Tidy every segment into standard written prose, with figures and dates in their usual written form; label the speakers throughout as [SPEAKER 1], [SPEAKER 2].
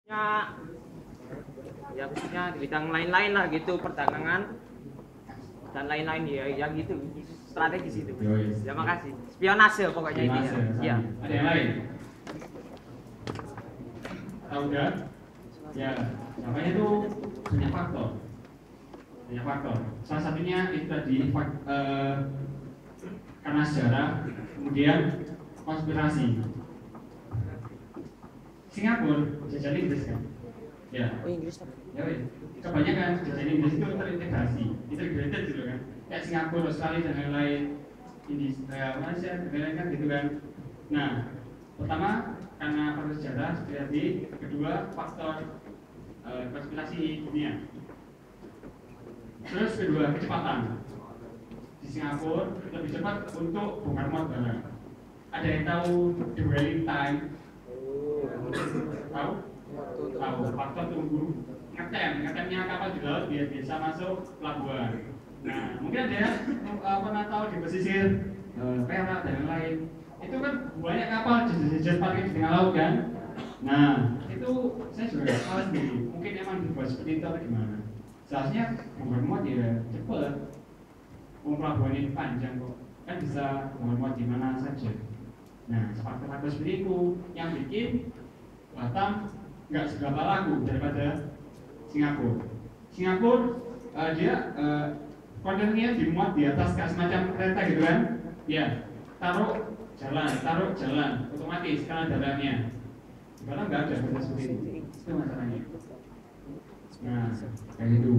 [SPEAKER 1] Ya khususnya di bidang lain-lain lah gitu, perdagangan dan lain-lain ya yang gitu strategis itu. Ya makasih. Spionase pokoknya ini ya. Ya.
[SPEAKER 2] Ada yang lain? Tahu enggak? Ya, namanya itu banyak faktor. Banyak faktor. Salah satunya itu tadi karena sejarah, kemudian konspirasi. Singapura jajahan Inggris kan? Ya.
[SPEAKER 3] Oh Inggris.
[SPEAKER 2] Ya, kebanyakan jajahan Inggris itu terintegrasi, integrated gitu kan. Kayak Singapura, Australia dan lain-lain, Malaysia dan lain-lain kan gitu kan. Nah, pertama karena faktor sejarah seperti tadi, kedua faktor konspirasi dunia. Terus kedua kecepatan. Di Singapura lebih cepat untuk bongkar muat barang. Ada yang tahu the waiting time? Tahu? Tahu. Faktor tunggu. Ngetemnya kapal di laut biar bisa masuk pelabuhan. Nah, mungkin ada yang pernah tahu di pesisir Perak dan lain. Itu kan banyak kapal jejer parkir di tengah laut kan? Nah, itu saya juga nggak tahu sendiri. Mungkin emang dibuat seperti itu atau gimana? Seharusnya bongkar muat ya cepet. Pelabuhan ini panjang kok, kan bisa bongkar muat di mana saja. Nah, faktor-faktor seperti itu yang bikin Batam nggak seberapa laku daripada Singapura. Singapura dia kontennya dimuat di atas kayak semacam kereta gitu kan? Ya, taruh jalan, otomatis karena jalannya. Batam nggak ada kereta seperti itu masalahnya. Nah, kayak gitu.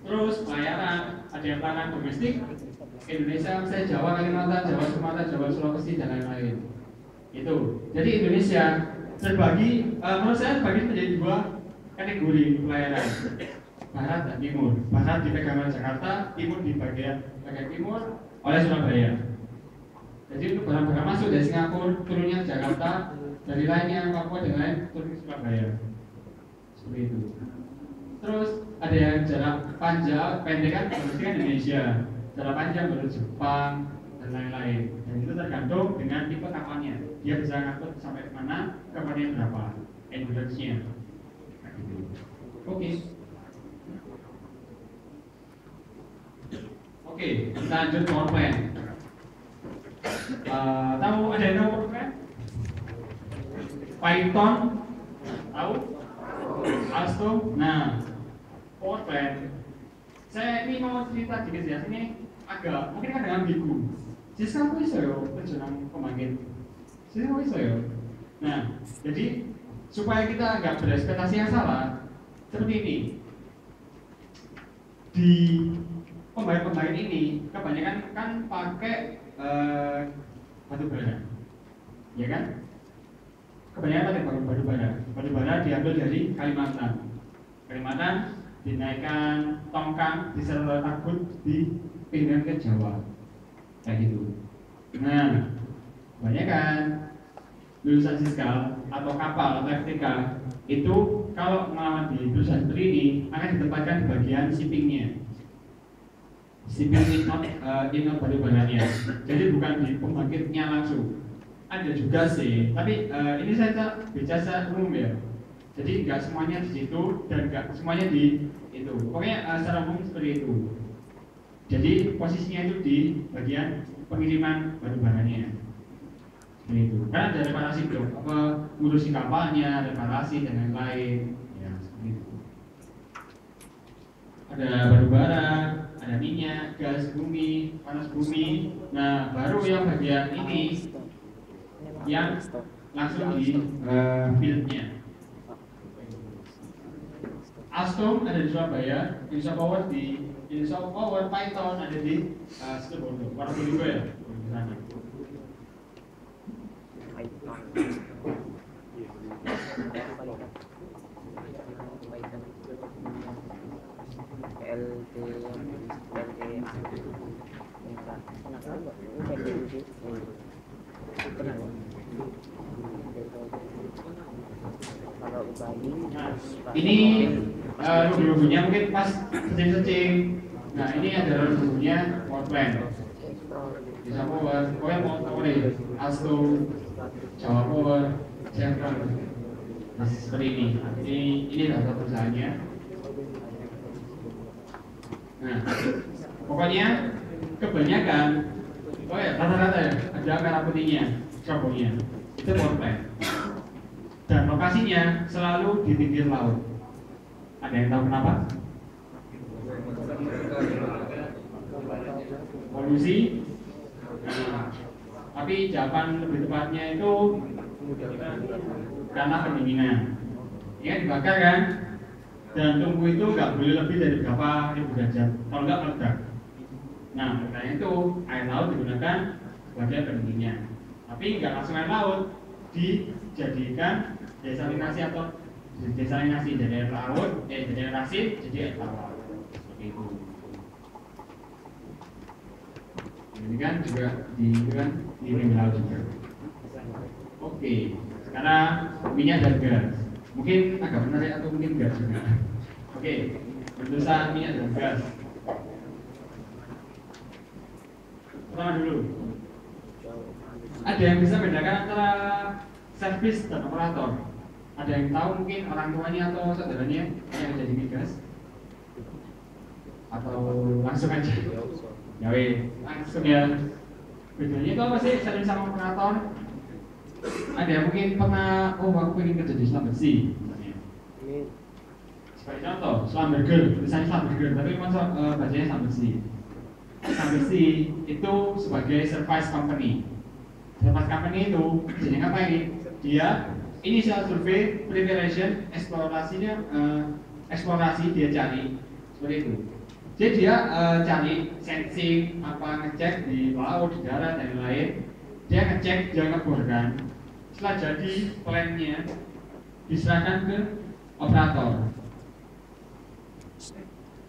[SPEAKER 2] Terus pelayaran, ada yang pelayanan domestik, Indonesia, misalnya Jawa, Kalimantan, Jawa, Sumatera, Jawa, Sulawesi dan lain-lain. Itu. Jadi Indonesia terbagi, menurut saya terbagi menjadi dua kategori pelayaran, Barat dan Timur. Barat dipegang oleh Jakarta, Timur di bagian timur oleh Surabaya. Jadi untuk barang-barang masuk dari Singapura, turunnya ke Jakarta, dari lainnya Papua dan lain turun ke Surabaya. Seperti itu. Terus ada yang jarak panjang, pendek kan berarti kan Indonesia, jarak panjang baru Jepang dan lain-lain. Dan itu tergantung dengan tipe kapalnya. Dia bisa ngangkut sampai mana, kapalnya berapa, endurance-nya. Oke. Oke, kita lanjut power plant. Tahu ada yang tahu power plant? Python, tahu? Alstom. Nah, power plant. Saya ini mau cerita dikit ya. Ini agak mungkin kan dengan ambigu. Jadi kamu bisa yo penjualan pembangkit. Jadi kamu bisa yo. Nah, jadi supaya kita nggak berekspektasi yang salah, seperti ini. Di pembangkit ini kebanyakan kan pakai batu bara, ya kan? Kebanyakan pakai batu bara. Batu bara diambil dari Kalimantan. Kalimantan dinaikkan tongkang, diserut takbut, dipindah ke Jawa, kayak gitu. Nah, banyak kan lulusan fiskal atau kapal atau FTK itu kalau melamar di perusahaan seperti ini akan ditempatkan di bagian shippingnya. Shipping input batu baranya. Jadi bukan di pembangkitnya langsung. Ada juga sih, tapi ini saya bicara umum ya. Jadi nggak semuanya di situ dan nggak semuanya di itu. Pokoknya secara umum seperti itu. Jadi posisinya itu di bagian pengiriman batu baranya. Seperti itu. Karena ada reparasi dong, apa ngurusi kapalnya, reparasi dan lain-lain. Ya seperti itu. Ada batu bara, ada minyak, gas bumi, panas bumi. Nah baru yang bagian ini yang langsung di fieldnya. Alstom ada di Surabaya, Indonesia Power di Indonesia Power, Python ada di Situbondo, Warga ya di sana. Ini logo-logonya mungkin pas searching. Nah ini ada logonya power plant. Bisa power, pokoknya power nih, Alstom, Jawa Power, Chevron. seperti ini. Ini data perusahaannya. Nah, pokoknya kebanyakan, oh ya rata-rata ya ada merah putihnya, trouble-nya itu portland. Dan lokasinya selalu di pinggir laut. Ada yang tahu kenapa? Polusi. Tapi jawaban lebih tepatnya itu karena pendinginan. Ini kan dibakar kan? Dan tungku itu nggak boleh lebih dari berapa ribu derajat, kalau nggak meledak. Nah, makanya itu air laut digunakan sebagai pendinginnya. Tapi nggak langsung air laut, dijadikan desalinasi atau desalinasi dari air laut, dari air asin jadi air tawar. Seperti itu. Ini kan juga di laut juga. Oke, sekarang minyak dan gas. Mungkin agak menarik atau mungkin gas juga. Oke, letusan minyak dan gas. Pertama dulu, ada yang bisa membedakan antara servis dan operator? Ada yang tahu mungkin orang tuanya atau saudaranya yang ada di migas? Atau langsung aja? Ya langsung ya. Bedanya itu apa sih servis sama operator? Ada yang mungkin pernah, oh aku ingin kerja di Slumberjee misalnya. Sebagai contoh, Slumberger, tulisannya Slumberger, tapi bacanya Slumberjee. Slumberjee itu sebagai service company. Service company itu jadi ngapain? Dia initial survey, preparation, eksplorasi dia cari seperti itu. Jadi dia cari sensing, ngecek di laut, di darat dan lain-lain. Dia ngecek, dia ngeborkan. Setelah jadi plannya diserahkan ke operator.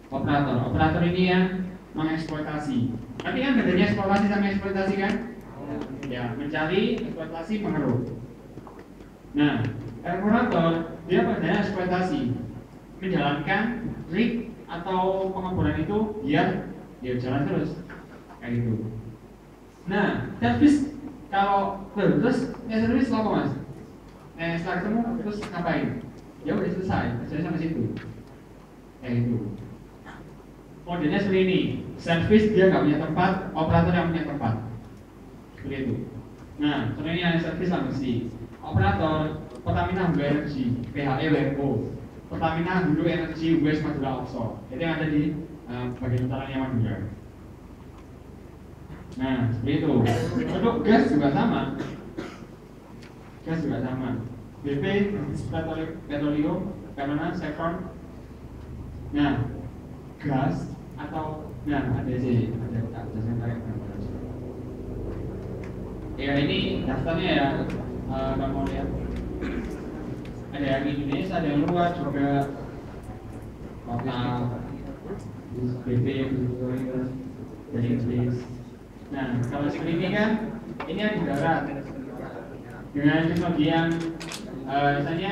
[SPEAKER 2] Operator ini yang mengeksploitasi. Tapi kan bedanya eksplorasi sama eksploitasi kan? Ya, mencari, eksploitasi, mengeruk. Nah, operator dia pada eksploitasi, menjalankan rig atau pengeboran itu biar dia jalan terus kayak gitu. Nah, servis kalau terus servis apa mas? Setelah ketemu terus ngapain? Ya udah selesai sampai situ. Kayak gitu. Modelnya seperti ini. Servis dia nggak punya tempat, operator yang punya tempat. Seperti itu. Nah, sebenarnya yang servis lah mesti. Operator Pertamina Hulu Energy, PHEWO. Pertamina Hulu Energy West Madura Offshore. Itu yang ada di bagian utaranya Madura. Nah, seperti itu. Untuk gas juga sama. BP, Petroleum, Pertamina, Chevron. Nah, gas atau ada sih, ya ini daftarnya ya, kamu lihat. Ada yang Indonesia, ada yang luar juga. Total BP yang dari Inggris. Nah, kalau seperti ini kan, ini yang di darat dengan teknologi yang misalnya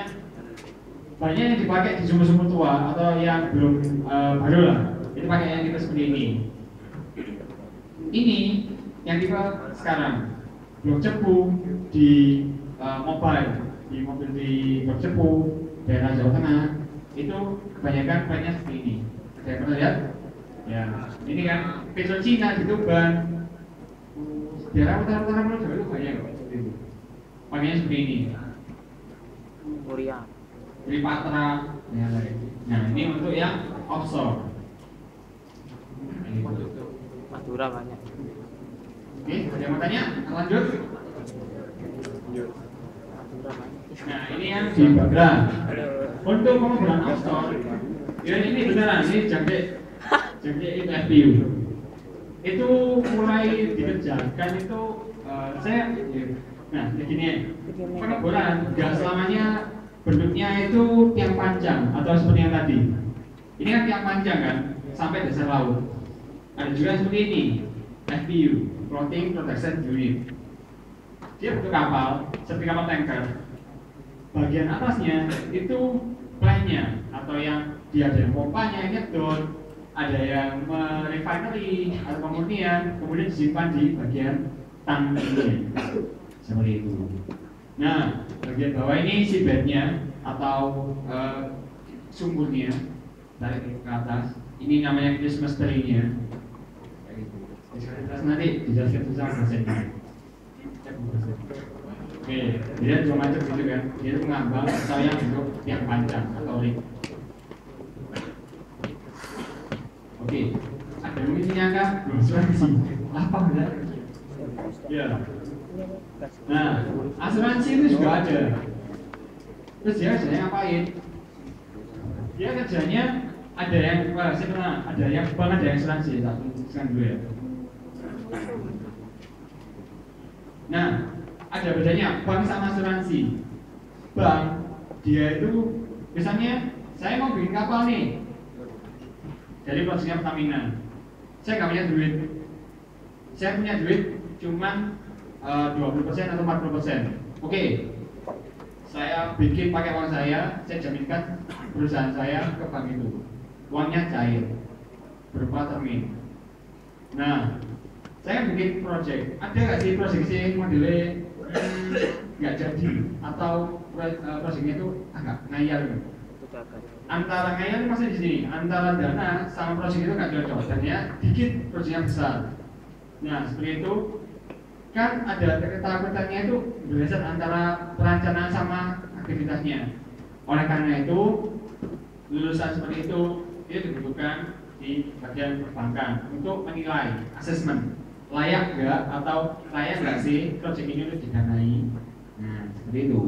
[SPEAKER 2] banyak yang dipakai di sumur-sumur tua atau yang belum baru lah. Itu pakai yang tipe seperti ini. Ini yang tipe sekarang. Blok cepu di mobil di blok cepu daerah Jawa Tengah itu kebanyakan plannya seperti ini. Saya pernah lihat? Ya, ini kan Petro Cina di Tuban. Daerah utara-utara Pulau Jawa itu banyak kok seperti itu. Pakainya seperti ini.
[SPEAKER 1] Korea.
[SPEAKER 2] Tripatra. Nah, ini untuk yang offshore.
[SPEAKER 1] Madura banyak.
[SPEAKER 2] Oke, ada yang mau tanya? Lanjut. Nah, ini yang di Bagra. Untuk pengeboran offshore, ya ini beneran, ini jangkrik itu FPU. Itu mulai dikerjakan itu nah begini, pengeboran gas selamanya bentuknya itu tiang panjang atau seperti yang tadi. Ini kan tiang panjang kan, sampai dasar laut. Ada juga seperti ini, FPU, Floating Protection Unit. Dia bentuk kapal, seperti kapal tanker. Bagian atasnya itu plannya atau yang dia ada yang pompanya, nyedot, ada yang refinery atau pemurnian, kemudian disimpan di bagian tangkinya seperti itu. Nah, bagian bawah ini seabednya atau sumburnya tarik ke atas. Ini namanya Christmas tree-nya. Terus nanti dijelaskan sama dosennya. Oke, dia dua macam gitu kan. Dia itu mengambang atau yang bentuk yang panjang atau ring. Oke, ada yang isinya kah? Asuransi. Apa enggak? Ya. Nah, asuransi itu juga ada. Terus dia kerjanya ngapain? Dia kerjanya ada yang, saya pernah ada yang bank, ada yang asuransi. Sekarang dulu ya. Nah, ada bedanya bank sama asuransi. Bank dia itu misalnya saya mau bikin kapal nih dari prosesnya Pertamina. Saya nggak punya duit. Saya punya duit cuman 20% atau 40%. Oke. Saya bikin pakai uang saya jaminkan perusahaan saya ke bank itu. Uangnya cair berupa termin. Nah, saya bikin project. Ada nggak sih project sih modelnya nggak jadi atau projectnya itu agak ngayal? Antara ngayal masih di sini. Antara dana sama project itu nggak cocok. Dan ya dikit projectnya besar. Nah, seperti itu kan ada ketakutannya itu berdasar antara perencanaan sama aktivitasnya. Oleh karena itu lulusan seperti itu dibutuhkan di bagian perbankan untuk menilai assessment layak nggak atau layak nggak sih proyek ini untuk didanai. Nah, seperti itu.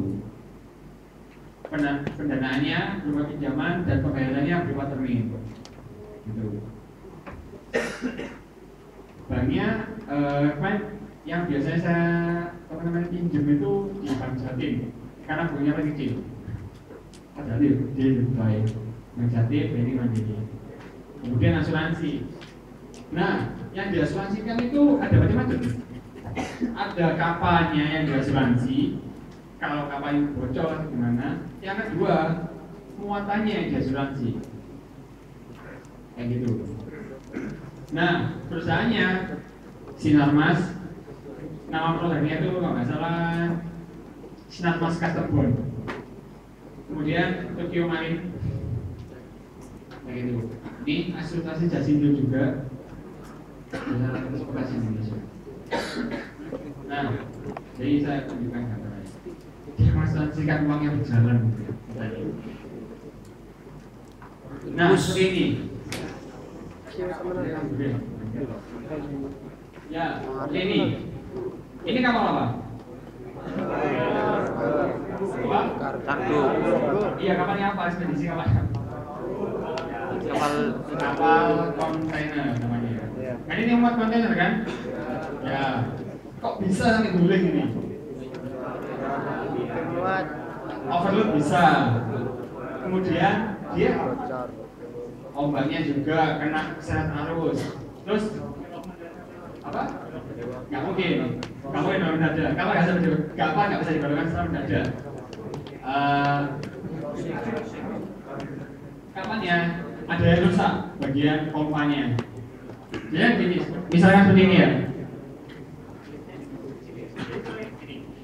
[SPEAKER 2] Pendanaannya berupa pinjaman dan pembayarannya berupa termin. Gitu. Banknya yang biasanya saya teman-teman pinjam itu di Bank Jatim karena bunganya paling kecil. Ada di baik Bank Jatim, BNI Mandiri. Kemudian asuransi. Nah, yang diasuransikan itu ada macam-macam. Ada kapalnya yang diasuransi. Kalau kapalnya bocor gimana? Yang kedua, muatannya yang diasuransi. Kayak gitu. Nah, perusahaannya Sinarmas. Nama produknya itu kalau nggak salah Sinarmas Custom Bond. Kemudian Tokyo Marine. Kayak gitu. Ini asuransi Jasindo juga. Perusahaan transportasi Indonesia. Nah, jadi saya tunjukkan gambarnya. Dia mengasuransikan uang yang berjalan. Nah, seperti ini. Ya, ini. Ini kapal apa?
[SPEAKER 1] Kargo.
[SPEAKER 2] Iya, kapalnya apa? Ekspedisi kapalnya? Kapal kontainer namanya. Nah, ini muat kontainer kan? Ya. Kok bisa sampai guling ini? Overload bisa. Kemudian dia ombaknya juga kena seret arus. Terus apa? Nggak mungkin. Kamu yang dorong dada. Kamu nggak bisa dibalikan setelah dada. Kapannya ada yang rusak bagian pompanya. Jadi gini, misalnya seperti ini ya.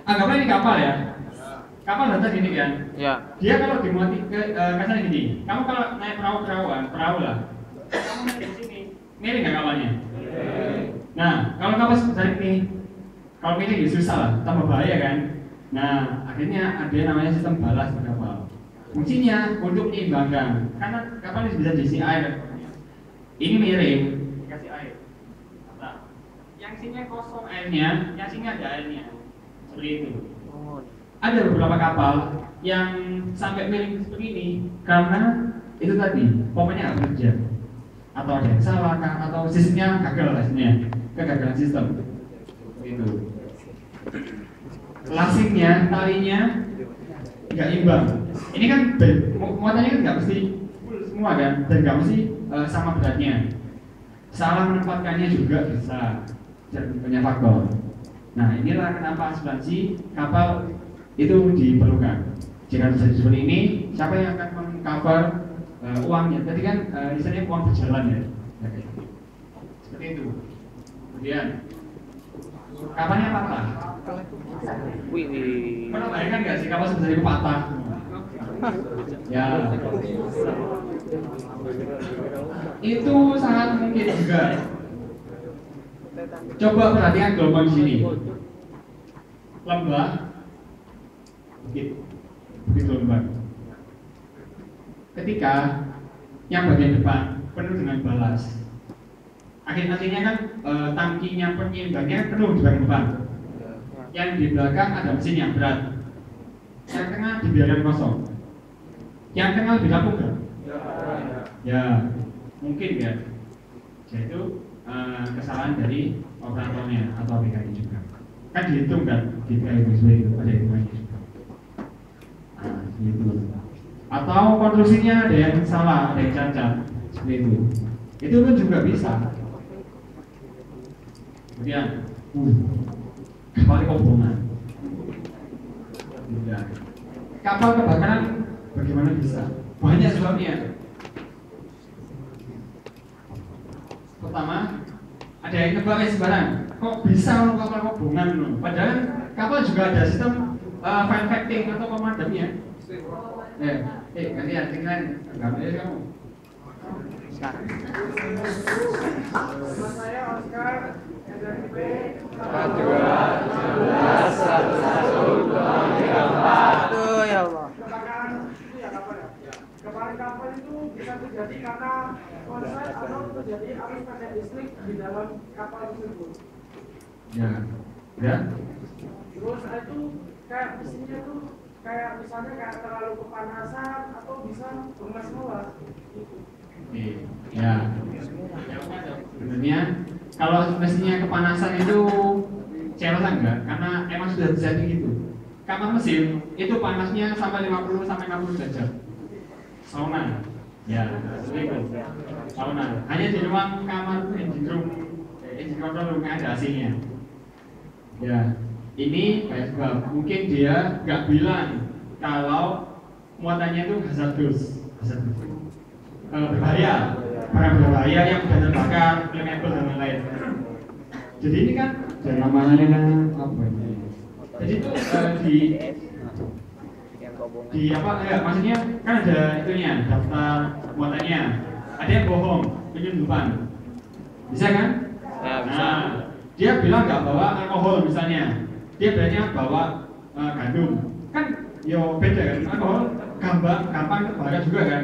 [SPEAKER 2] Anggaplah ini kapal ya. Kapal datang gini kan.
[SPEAKER 1] Ya.
[SPEAKER 2] Dia kalau dimuati ke kasar gini. Kamu kalau naik perahu lah. Kamu naik di sini. Miring nggak kapalnya? Nah, kalau kapal sebesar ini, kalau miring susah lah, tambah bahaya kan. Nah, akhirnya ada yang namanya sistem balas kapal. Fungsinya untuk menyeimbangkan, karena kapal ini bisa diisi air. Ini miring, dikasih air. Nah, yang sini kosong airnya, yang sini ada airnya. Seperti itu. Ada beberapa kapal yang sampai miring seperti ini karena itu tadi pompanya nggak bekerja, atau ada yang salah atau sistemnya gagal hasilnya, kegagalan sistem. Itu. Lasingnya, talinya nggak imbang. Ini kan muatannya kan nggak mesti full semua kan, dan nggak mesti sama beratnya. Salah menempatkannya juga bisa, banyak faktor. Nah, inilah kenapa asuransi kapal itu diperlukan. Jika terjadi seperti ini, siapa yang akan mengcover uangnya? Tadi kan misalnya uang berjalan ya. Seperti itu. Kemudian kapalnya patah. Pernah bayangkan nggak sih kapal sebesar itu patah? Ya, itu sangat mungkin juga. Coba perhatikan gelombang di sini, lembah, bukit lembah. Ketika yang bagian depan penuh dengan balas, akhirnya kan tangkinya penyeimbangnya penuh di bagian depan. Yang di belakang ada mesin yang berat, yang tengah dibiarkan kosong. Yang tengah lebih rapuh kan? Ya, mungkin ya. Jadi kesalahan dari operatornya atau BKI juga. Kan dihitung kan di BKI itu ada hitungannya juga. Nah, gitu. Atau konstruksinya ada yang salah, ada yang cacat, seperti itu. Itu pun juga bisa. Kemudian, kapal kobongan. Ya. Kapal kebakaran bagaimana bisa? Banyak sebabnya. Pertama, ada yang nebak sembarang. Kok bisa kapal kobongan? Padahal kapal juga ada sistem fire fighting atau pemadamnya. Gantian, tinggal gambarnya kamu.
[SPEAKER 3] Sekarang.
[SPEAKER 4] Saya Oscar SMP
[SPEAKER 3] 42 Aduh ya Allah.
[SPEAKER 4] Kebakaran itu ya kapal ya. Kebakaran kapal itu bisa terjadi karena konslet atau terjadi arus pendek listrik di dalam kapal tersebut.
[SPEAKER 2] Ya. Ya.
[SPEAKER 4] Terus itu kayak mesinnya tuh kayak misalnya kayak terlalu kepanasan atau bisa mengemas-ngemas.
[SPEAKER 2] Ya. Sebenarnya kalau mesinnya kepanasan itu saya rasa enggak, karena emang sudah terjadi gitu. Kapal mesin itu panasnya sampai 50 sampai 60 derajat. Sauna. Ya, seperti itu. Sauna. Hanya di ruang kamar engine room, engine control room ada AC-nya. Ya, ini kayak sebab mungkin dia nggak bilang kalau muatannya itu hazardous, berbahaya, barang berbahaya yang mudah terbakar, flammable dan lain-lain. Jadi ini kan dari namanya kan apa ini? Jadi itu di apa ya, maksudnya kan ada itunya daftar muatannya. Ada yang bohong, penyelundupan, bisa kan?
[SPEAKER 3] Ya, bisa.
[SPEAKER 2] Nah, dia bilang nggak bawa alkohol misalnya, dia bilangnya bawa gandum, kan yo beda kan, alkohol gampang terbakar juga kan,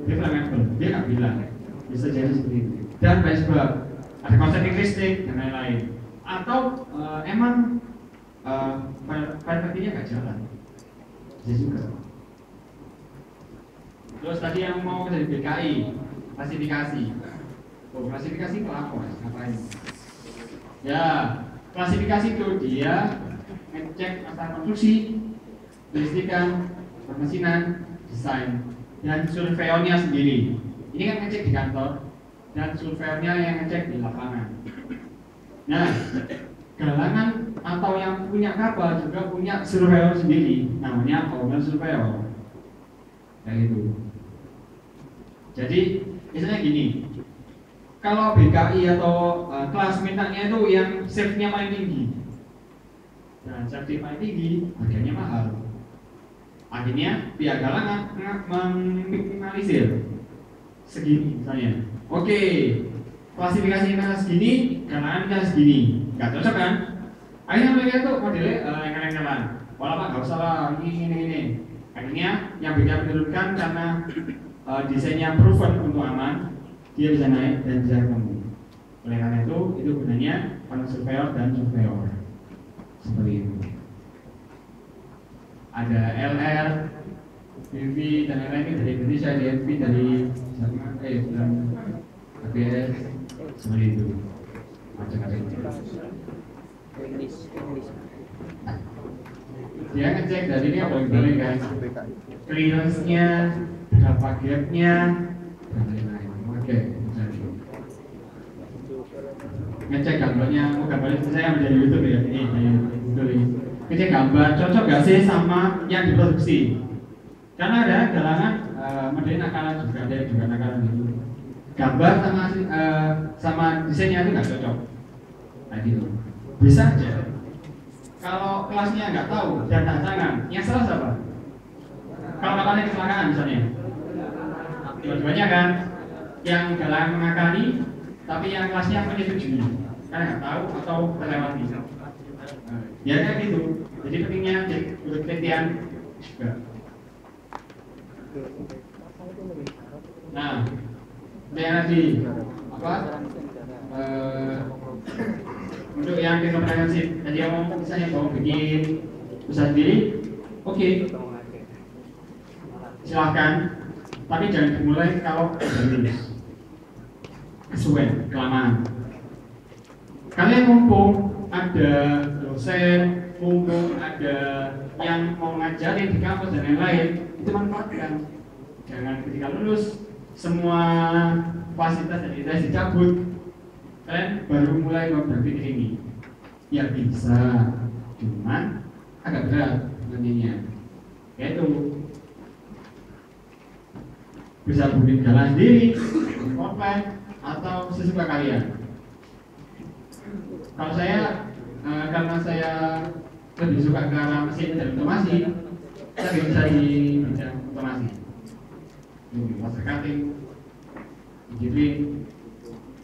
[SPEAKER 2] dia flammable, dia nggak bilang, bisa jadi seperti itu. Dan banyak sebab ada konsleting listrik dan lain-lain, atau emang fire-nya nggak jalan, bisa juga. Terus tadi yang mau dari BKI klasifikasi, klasifikasi itu apa? Ngapain? Ya, klasifikasi itu dia ngecek masalah konstruksi, listrikan, permesinan, desain, dan surveyornya sendiri. Ini kan ngecek di kantor, dan surveyornya yang ngecek di lapangan. Nah, galangan atau yang punya kapal juga punya surveyor sendiri, namanya owner surveyor. Kayak gitu. Jadi, misalnya gini. Kalau BKI atau kelas mintanya itu yang safety-nya paling tinggi, dan safety paling tinggi, harganya mahal. Akhirnya pihak galangan meminimalisir segini misalnya. Oke, klasifikasi kita segini, galangan kita segini, nggak cocok kan? Akhirnya mereka tuh modelnya yang walau pak nggak usah lah, ini. Akhirnya yang BKI menurunkan karena desainnya proven untuk aman. Dia bisa naik dan bisa ketemu. Oleh karena itu gunanya panel surveyor dan surveyor seperti itu. Ada LR, BV dan lain-lain dari Indonesia, DNV dari ABS seperti itu. Macam-macam. Dia ngecek dari ini apa boleh guys? Clearance-nya, berapa gap-nya, dan lain-lain. Oke, ngecek gambarnya, gambarnya saya menjadi YouTube ya, ini ngecek gambar cocok gak sih sama yang diproduksi? Karena ada galangan modelnya nakalan juga, ada yang juga nakalan gitu. Gambar sama desainnya itu nggak cocok, nah gitu. Bisa aja. Kalau kelasnya nggak tahu dan tak tangan, yang salah siapa? Kalau kapalnya kecelakaan misalnya, dua-duanya kan, yang galang mengakali, tapi yang kelasnya menyetujui, karena nggak tahu atau terlewati. Ya kayak gitu. Jadi pentingnya penelitian juga. Nah, yang tadi apa? Untuk yang komprehensif, tadi yang mau misalnya mau bikin usaha sendiri, oke, silahkan. Tapi jangan dimulai kalau sudah lulus, kesuwen, kelamaan. Kalian mumpung ada dosen, mumpung ada yang mau ngajarin di kampus dan lain-lain, itu manfaatkan. Jangan ketika lulus semua fasilitas dan identitas dicabut, kalian baru mulai berpikir ini. Ya bisa, cuman agak berat nantinya. Yaitu bisa bikin jalan sendiri, komplek, atau sesuka kalian. Kalau saya, karena saya lebih suka ke arah mesin dan otomasi, saya bisa di bidang otomasi. Master cutting, engineering,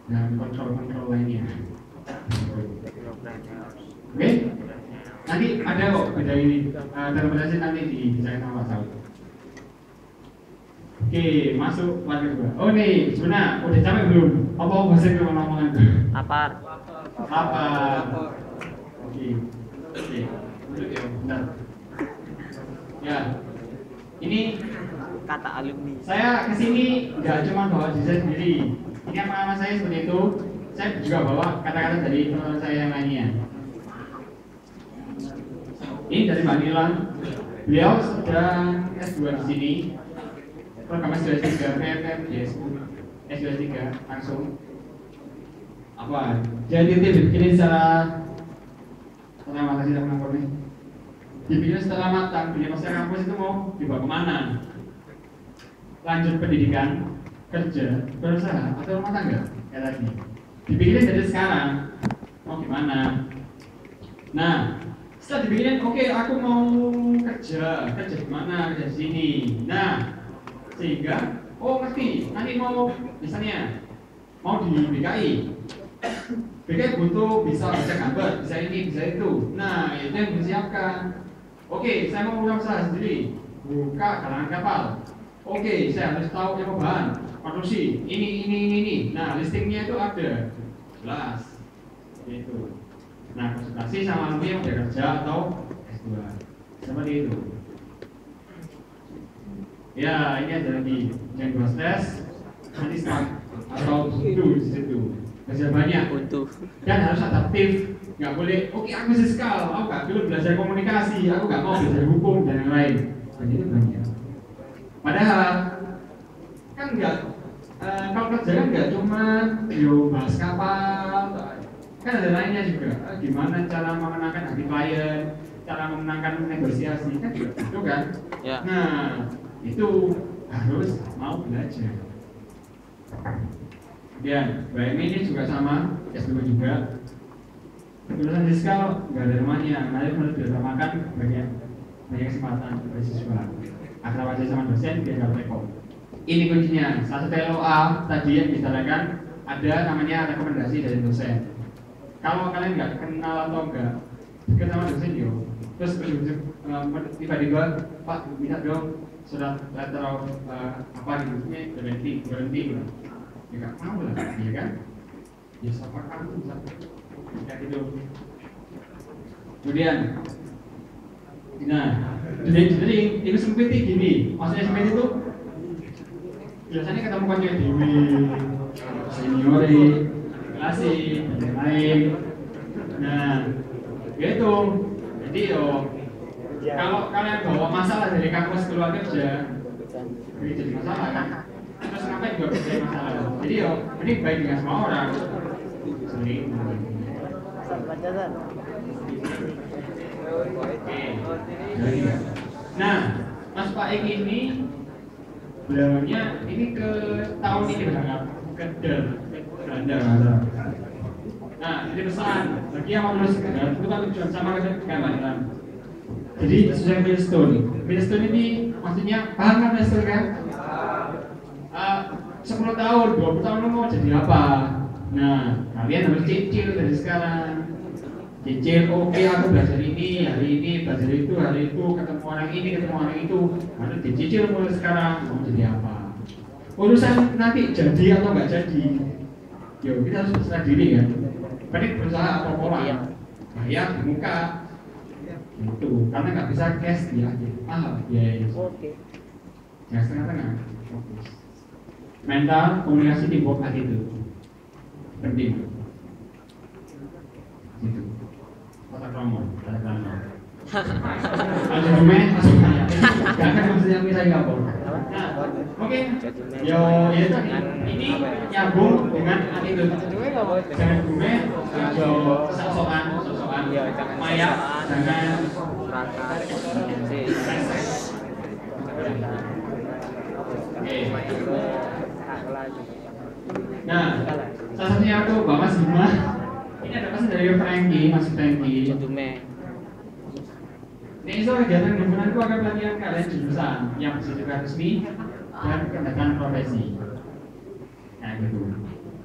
[SPEAKER 2] dan kontrol lainnya. Oke? Nanti ada kok beda ini, terpedasi nanti dibicarakan sama Pak Saud. Oke, masuk part kedua. Oh nih, sebenarnya udah capek belum? Apa bosan kalau ngomongan?
[SPEAKER 3] Lapar.
[SPEAKER 2] Lapar. Oke. Duduk ya, bentar. Ya, ini
[SPEAKER 3] Kata alumni.
[SPEAKER 2] saya kesini nggak cuma bawa desain sendiri. Ini pengalaman saya seperti itu. Saya juga bawa kata-kata dari teman saya yang lainnya. Ini dari Mbak Nilan. Beliau sedang S2 di sini. Program S2 S2 langsung. Apa? Jadi dibikin secara matang sih teman ini. Dibikin secara matang. Punya masa kampus itu mau dibawa kemana? Lanjut pendidikan, kerja, berusaha, atau rumah tangga kayak tadi. Dipikirin dari sekarang mau gimana. Nah, setelah dipikirin, oke, aku mau kerja gimana, kerja di sini. Nah, sehingga ngerti, nanti mau misalnya mau di BKI. BKI butuh bisa baca gambar, bisa ini, bisa itu. Nah, itu yang disiapkan. Oke, saya mau mulai usaha sendiri, buka galangan kapal. Oke, saya harus tahu yang bahan, produksi, ini. Nah, listingnya itu ada, jelas, itu. Nah, konsultasi sama alumni yang udah kerja atau S2, seperti itu. Ya, ini ada lagi yang dua tes, nanti start atau itu di situ. Belajar banyak, dan harus adaptif. Nggak boleh, oke aku fiskal, aku nggak dulu belajar komunikasi, aku nggak mau belajar hukum dan yang lain. Dan itu banyak. Padahal kan nggak, kalau kerja kan nggak cuma bahas kapal, kan ada lainnya juga. Gimana cara memenangkan hati klien, cara memenangkan negosiasi, kan juga itu kan.
[SPEAKER 3] Ya.
[SPEAKER 2] Nah itu harus mau belajar. Kemudian BMI ini juga sama, S2 juga. Lulusan fiskal nggak ada namanya, nanti harus diutamakan banyak kesempatan beasiswa. Akrab aja sama dosen biar nggak repot. Ini kuncinya. Salah satu LOA tadi yang ditarakan ada namanya rekomendasi dari dosen. Kalau kalian nggak kenal atau nggak dekat sama dosen yo, terus tiba-tiba Pak minta dong surat letter of apa gitu, berhenti gitu. Ya nggak mau lah, ya kan? Ya siapa kamu kayak gitu. Kemudian nah, jadi itu sempit gini. Maksudnya sempit itu biasanya ketemu konco dewi, seniori, klasi, dan lain. Nah, gitu. Jadi kalau kalian bawa masalah dari kampus keluar kerja, ini jadi masalah kan? Terus ngapain juga bisa masalah? Jadi ini baik dengan semua orang. Sering. Nah, Mas Pak Eki ini beliaunya ini ke tahun ini berangkat ke Belanda. Nah, jadi pesan bagi yang mau lulus ke Belanda itu kan tujuan sama dengan Belanda. Jadi sesuai milestone. Milestone ini maksudnya paham kan Master kan? 10 tahun, 20 tahun lu mau jadi apa? Nah, kalian harus cicil dari sekarang. Cicil, oke, aku belajar ini, hari ini, belajar itu, hari itu, ketemu orang ini, ketemu orang itu. Lalu dicicil mulai sekarang, mau jadi apa? Urusan nanti jadi atau nggak jadi, ya kita harus berserah diri kan. Paling berusaha apa-apa, bayar di muka, itu karena nggak bisa cash di akhir. Ya. Yang setengah-tengah. Mental, komunikasi, teamwork, attitude penting. Gitu. Kata kromo. Ada dume, masuk tanya. Gak akan maksudnya misalnya apa? Nah, oke. Yo, ya tadi. Ini nyambung dengan attitude. Jangan dume, sok-sokan. Maya, jangan Nah, salah satunya aku Bapak Mas Bima. Ini ada pesan dari Frankie, Mas Frankie. Ini iso kegiatan himpunanku akan pelatihan kalian jurusan yang bersifat resmi dan kegiatan profesi. Nah, gitu.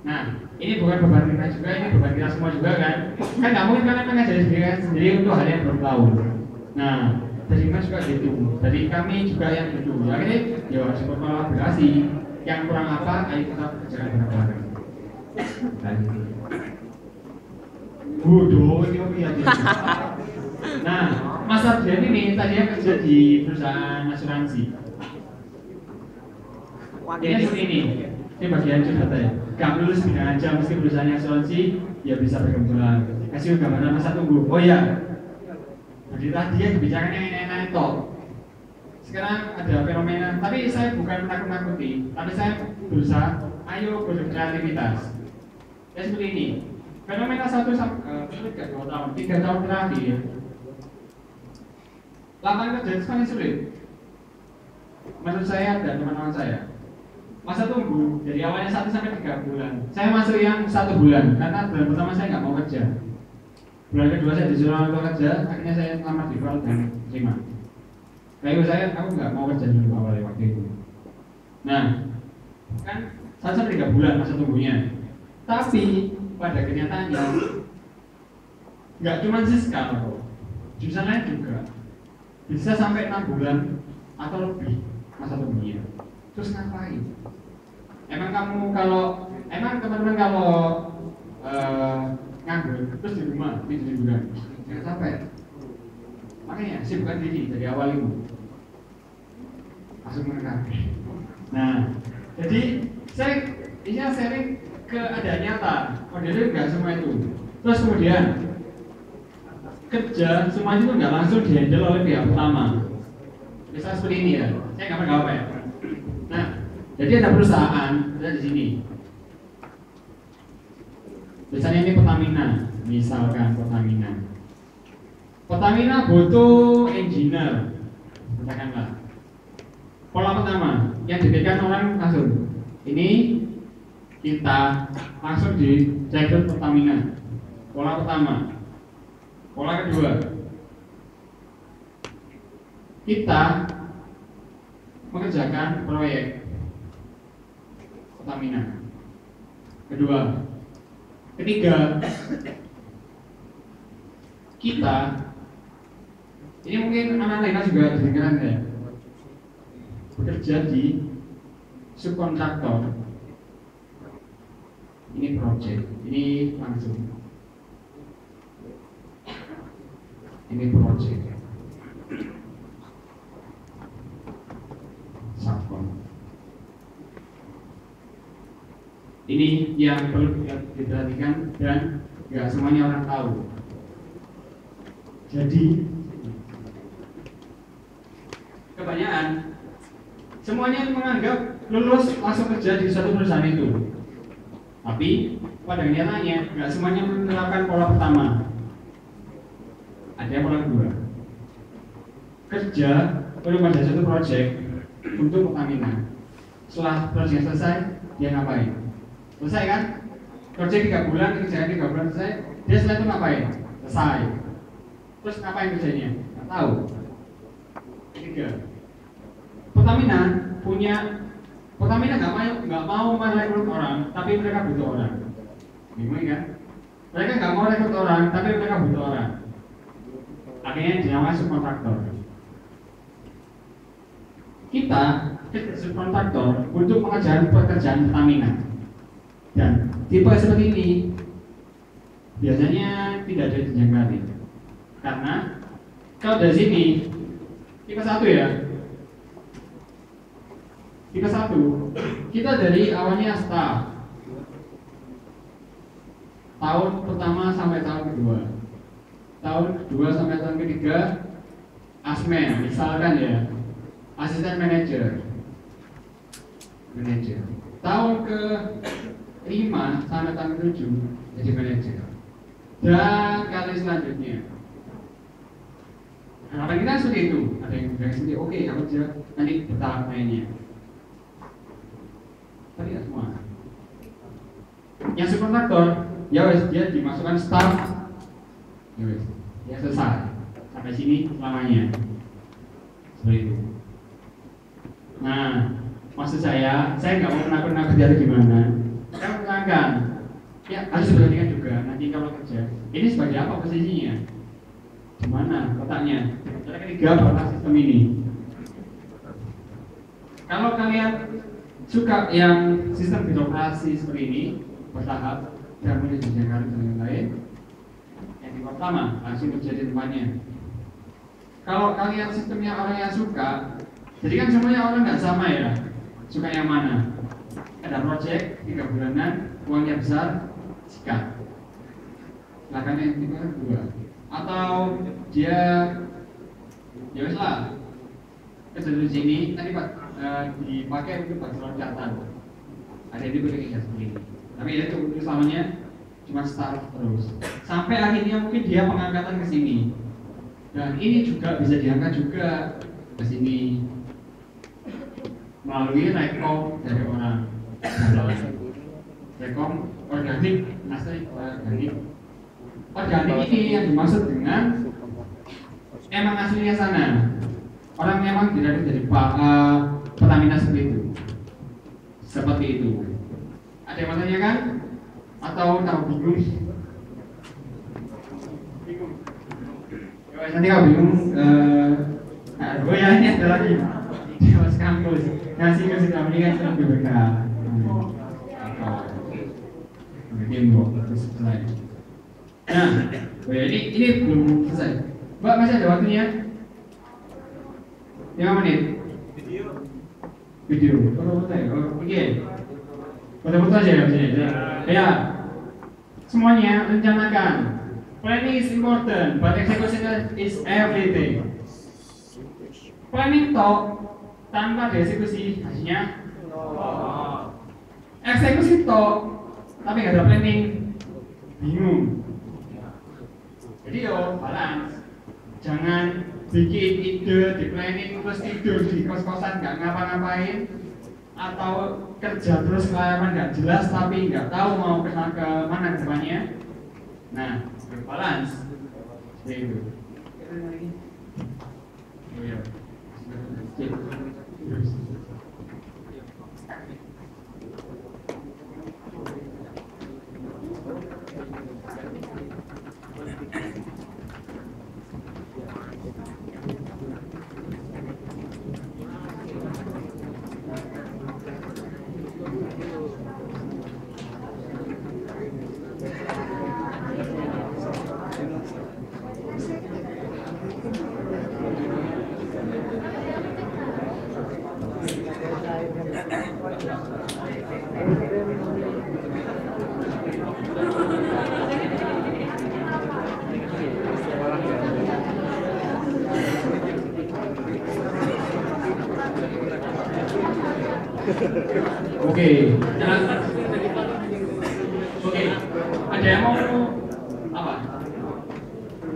[SPEAKER 2] Nah, ini bukan beban kita juga, ini beban kita semua juga kan. Kan nggak mungkin kalian mengajari sendiri untuk hal yang belum tahu. Nah, dari Mas juga gitu, dari kami juga yang gitu. Ya ini, ya harus berkolaborasi. Yang kurang apa, ayo kita kerjakan bareng-bareng. Bodoh, ini ya. Nah, Mas Ardian ini tadinya kerja di perusahaan asuransi. Ini seperti ini bagian curhat ya. Gak lulus bidang aja, meski perusahaan asuransi, ya bisa berkembang. Kasih gambaran masa tunggu. Oh iya, jadi tadi yang dibicarakan yang enak-enak itu. Sekarang ada fenomena, tapi saya bukan menakut-nakuti, tapi saya berusaha, ayo berkreativitas. Ya seperti ini. Fenomena 1 sampai 2 tahun, 3 tahun terakhir. Lapangan kerja itu paling sulit. Menurut saya dan teman-teman saya. Masa tunggu dari awalnya 1 sampai 3 bulan. Saya masuk yang 1 bulan karena bulan pertama saya nggak mau kerja. Bulan kedua saya disuruh untuk kerja, akhirnya saya lamar di Val dan terima. Kayak aku nggak mau kerja dulu awalnya waktu itu. Nah, kan 1 sampai 3 bulan masa tunggunya. Tapi pada kenyataannya nggak cuma Siskal kok, jurusan lain juga bisa sampai 6 bulan atau lebih masa tunggunya. Terus ngapain? Emang teman-teman kalau nganggur terus di rumah tidur-tiduran jangan sampai. Makanya sibukkan diri dari awal itu langsung menekan. Nah, jadi saya sharing keadaan nyata. Modalnya nggak semua itu. Terus kemudian kerja semua itu nggak langsung dihandle oleh pihak utama. Bisa seperti ini ya. Saya nggak apa ya. Nah, jadi ada perusahaan ada di sini. Misalnya ini Pertamina, misalkan Pertamina. Pertamina butuh engineer, katakanlah. Pola pertama yang diberikan orang langsung. Ini kita langsung direkrut Pertamina. Pola pertama. Pola kedua, kita mengerjakan proyek Pertamina. Ketiga, kita ini mungkin anak-anak juga dengarkan ya, bekerja di subkontraktor. Ini project, ini langsung. Ini project. Subkon. Ini yang perlu diperhatikan dan nggak semuanya orang tahu. Jadi kebanyakan semuanya menganggap lulus langsung kerja di suatu perusahaan itu. Tapi pada kenyataannya nggak semuanya menerapkan pola pertama. Ada pola kedua. Kerja pada suatu proyek untuk Pertamina. Setelah proyek selesai, dia ngapain? Selesai kan? Proyek 3 bulan, kerjaan 3 bulan selesai. Dia setelah itu ngapain? Selesai. Terus ngapain kerjanya? Nggak tahu. Ketiga, Pertamina nggak mau merekrut orang, tapi mereka butuh orang. Bingung kan? Mereka nggak mau rekrut orang, tapi mereka butuh orang. Akhirnya dinamakan subkontraktor. Kita subkontraktor untuk mengerjakan pekerjaan Pertamina. Dan tipe seperti ini biasanya tidak ada jenjang karir. Karena kalau dari sini tipe 1 ya. Tipe 1, kita dari awalnya staff. Tahun pertama sampai tahun kedua. Tahun kedua sampai tahun ketiga asmen, misalkan ya, asisten manajer. Tahun ke 5 sampai tahun ke 7 jadi manajer. Dan kali selanjutnya harapan kita seperti itu. Ada yang bilang seperti oke, aku kerja nanti bertahap lainnya. Tapi tidak semua. Yang subkontraktor, ya wes dia dimasukkan staff, ya wes, ya selesai sampai sini selamanya. Seperti itu. Nah, maksud saya nggak mau menakut-nakuti atau gimana. Saya menerangkan, ya harus diperhatikan juga nanti kalau kerja. Ini sebagai apa posisinya? Di mana letaknya? Cara ketiga pada sistem ini. Kalau kalian suka yang sistem birokrasi seperti ini bertahap dan punya jenjang karir dan lain-lain, yang pertama langsung kerja di tempatnya. Kalau kalian sistemnya orang yang suka, jadi kan semuanya orang nggak sama ya, suka yang mana? Ada project 3 bulanan, uangnya besar, sikat. Silahkan yang tipe 2. Atau dia ya wes lah kerja di sini tadi Pak dipakai untuk bagi loncatan. Ada yang dipakai seperti ini. Tapi ya itu selamanya cuma start terus. Sampai akhirnya mungkin dia pengangkatan ke sini. Dan ini juga bisa diangkat juga ke sini melalui rekom dari orang. Rekom organik, asli organik. Organik ini yang dimaksud dengan emang aslinya sana. Orang memang tidak dari Pertamina seperti itu. Seperti itu. Ada yang menanyakan? Atau tahu bingung? Bingung. Nanti kalau bingung, gue ya ini ada lagi di Mas kampus. Ngasih ke sudah mendingan sudah BBK. Mungkin terus selesai. Nah, ini belum selesai. Mbak masih ada waktunya? 5 menit. Video. Oke. Foto-foto aja ya sini. Ya. Semuanya rencanakan. Planning is important, but execution is everything. Planning toh tanpa dieksekusi hasilnya eksekusi toh tapi nggak ada planning bingung. Jadi yo balance. Jangan bikin ide di planning terus tidur di kos-kosan nggak ngapa-ngapain, atau kerja terus kelayaman nggak jelas tapi nggak tahu mau ke mana depannya. Nah, balance seperti itu. Oke, ada yang mau apa?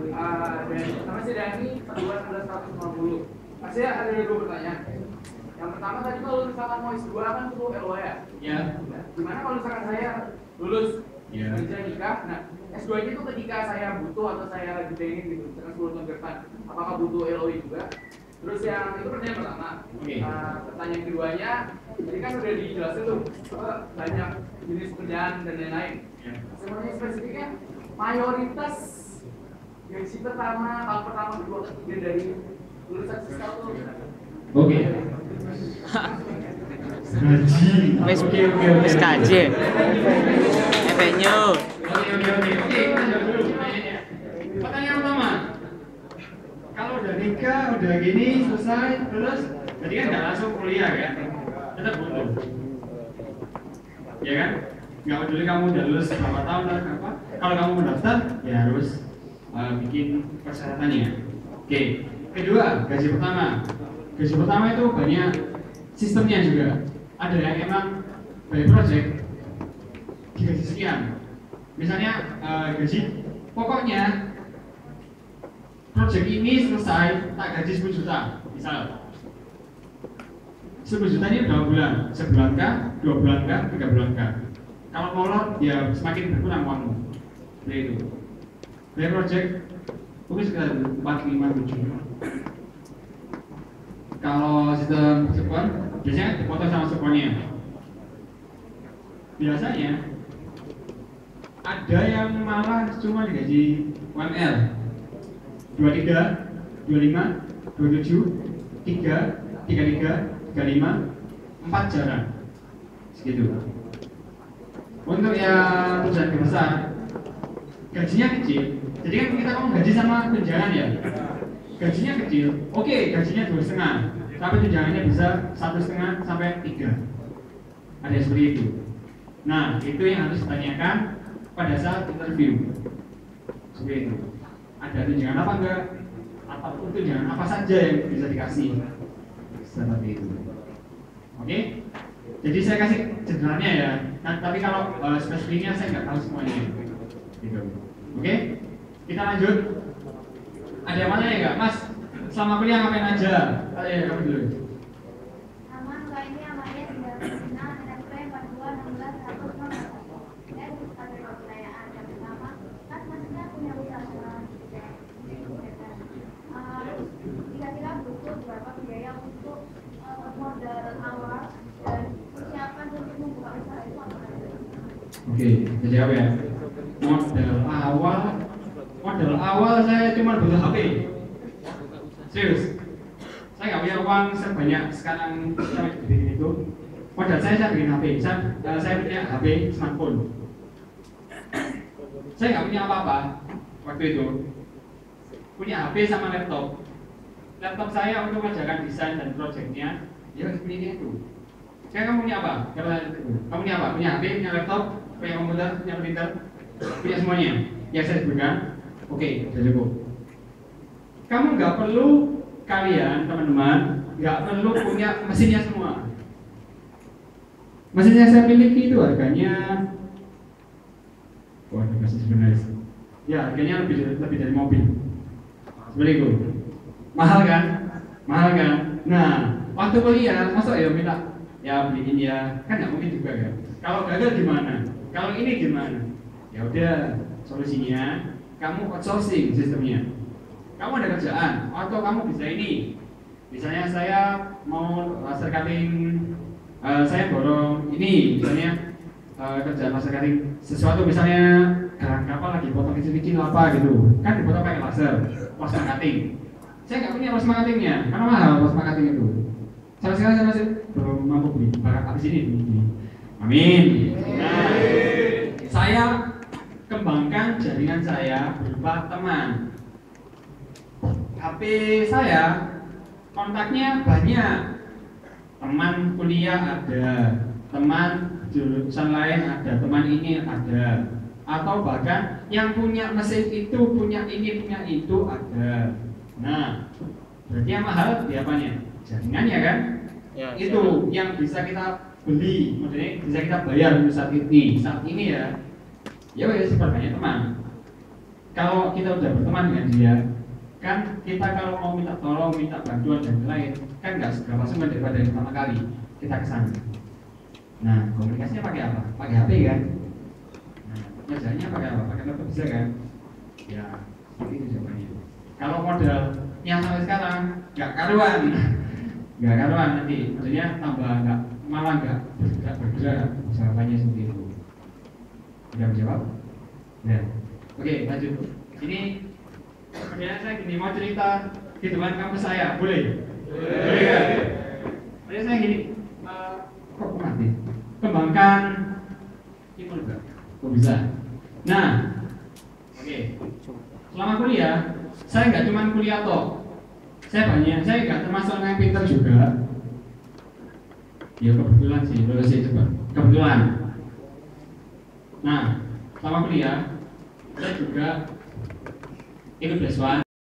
[SPEAKER 4] Nama si Dani, perbulan 150. Masih ada 2 pertanyaan. Yang pertama tadi kalau misalkan mau S2 kan perlu LO ya?
[SPEAKER 2] Ya.
[SPEAKER 4] Gimana kalau misalkan saya lulus kerja nikah, nah S2 nya itu ketika saya butuh atau saya lagi pengen gitu, misalkan 10 tahun ke depan, apakah butuh LOI juga?
[SPEAKER 5] Terus yang itu pertanyaan pertama.
[SPEAKER 2] Oke.
[SPEAKER 5] Pertanyaan keduanya, jadi kan udah dijelasin tuh banyak jenis kerjaan dan lain-lain.
[SPEAKER 2] Ya.
[SPEAKER 5] Sebenarnya spesifiknya mayoritas gaji pertama, tahun pertama, kedua, ketiga dari lulusan fiskal tuh.
[SPEAKER 2] Oke. Gaji.
[SPEAKER 3] Wis
[SPEAKER 2] Oke.
[SPEAKER 3] wis kaje. Efeknya.
[SPEAKER 2] Oke. Kita jawab dulu pertanyaannya. Pertanyaan pertama. Kalau udah nikah, udah gini, selesai, terus berarti kan nggak langsung kuliah kan? Tetap butuh. Ya kan? Nggak peduli kamu udah lulus berapa tahun atau apa. Kalau kamu mendaftar, ya harus bikin persyaratannya. Oke. Kedua, gaji pertama. Gaji pertama itu banyak sistemnya juga. Ada yang emang by project digaji sekian. Misalnya gaji pokoknya project ini selesai tak gaji 10 juta misal 10 juta ini berapa bulan? Sebulan kah? 2 bulan kah? 3 bulan kah? Kalau molor ya semakin berkurang uangmu. Seperti itu. By project mungkin sekitar 4, 5, 7. Kalau sistem sekon biasanya dipotong sama sekonnya. Biasanya ada yang malah cuma digaji UMR 23, 25, 27, 3, 33, 35, 4 jarang. Segitu. Untuk yang perusahaan besar gajinya kecil. Jadi kan kita ngomong gaji sama tunjangan ya. Gajinya kecil, oke, gajinya 2,5, tapi tunjangannya bisa 1,5 sampai 3. Ada seperti itu. Nah, itu yang harus ditanyakan pada saat interview. Seperti itu. Ada tunjangan apa enggak? Atau tunjangan apa saja yang bisa dikasih? Seperti itu. Oke? Jadi saya kasih generalnya ya. Nah, tapi kalau spesifiknya saya nggak tahu semuanya. Gitu. Oke? Kita lanjut. Ada yang mana ya enggak? Mas, selama kuliah ngapain aja? Ayo kamu dulu.
[SPEAKER 6] Nama enggak ini namanya sudah final SMP 42 16 1 dan ada pertanyaan yang pertama kan maksudnya punya usaha kira-kira butuh berapa biaya untuk modal awal dan persiapan untuk membuka usaha itu apa aja?
[SPEAKER 2] Oke, jadi apa ya? Modal awal saya cuma butuh HP. Serius. Saya nggak punya uang sebanyak sekarang saya bikin itu. Modal saya bikin HP. Saya punya HP smartphone. Saya nggak punya apa-apa waktu itu. Punya HP sama laptop. Laptop saya untuk mengerjakan desain dan proyeknya, ya seperti itu. Kamu punya apa? Kamu punya apa? Punya HP, punya laptop, punya komputer, punya printer, punya semuanya. Yang saya sebutkan, oke, sudah cukup. Kamu nggak perlu, kalian teman-teman nggak perlu punya mesinnya semua. Mesin yang saya miliki itu harganya, wah ini mesin sebenarnya. Ya harganya lebih dari mobil. Seperti itu. Mahal kan? Mahal kan? Nah, waktu kuliah, masa ya minta ya beliin ya, kan nggak mungkin juga kan? Kalau gagal gimana? Kalau ini gimana? Ya udah, solusinya kamu outsourcing sistemnya. Kamu ada kerjaan atau kamu bisa ini. Misalnya saya mau laser cutting, saya borong ini, misalnya kerjaan laser cutting sesuatu, misalnya garang kapal lagi potong kecil-kecil apa gitu, kan dipotong pakai laser, plasma cutting. Saya nggak punya plasma cuttingnya, karena mahal plasma cutting itu. Sampai sekarang saya masih belum mampu beli. Barang habis ini beli. Amin. Nah, saya kembangkan jaringan saya berupa teman. HP saya kontaknya banyak. Teman kuliah ada, teman jurusan lain ada, teman ini ada. Atau bahkan yang punya mesin itu, punya ini, punya itu ada. Nah, berarti yang mahal di apanya? Jaringannya kan? Ya, itu yang bisa kita beli, maksudnya bisa kita bayar untuk saat ini ya. Ya wes banyak teman. Kalau kita udah berteman dengan dia, kan kita kalau mau minta tolong, minta bantuan dan lain, kan nggak seberapa sulit daripada yang pertama kali kita kesana. Nah, komunikasinya pakai apa? Pakai HP kan? Nah, kerjanya pakai apa? Pakai laptop bisa kan? Ya, seperti itu jawabannya. Kalau modal yang sampai sekarang nggak karuan nanti, maksudnya tambah malah nggak bergerak usahakannya seperti itu. Sudah menjawab? Ya. Oke, lanjut. Ini pertanyaan saya gini, mau cerita di depan kampus saya, boleh? Boleh ya? Pertanyaan saya gini, kok mati? Kembangkan itu enggak? Kok bisa? Nah, oke. Selama kuliah, saya nggak cuma kuliah toh. Saya nggak termasuk orang yang pintar juga. Ya kebetulan sih, lulus sih coba. Kebetulan. Nah, selama kuliah, saya juga ikut beasiswa.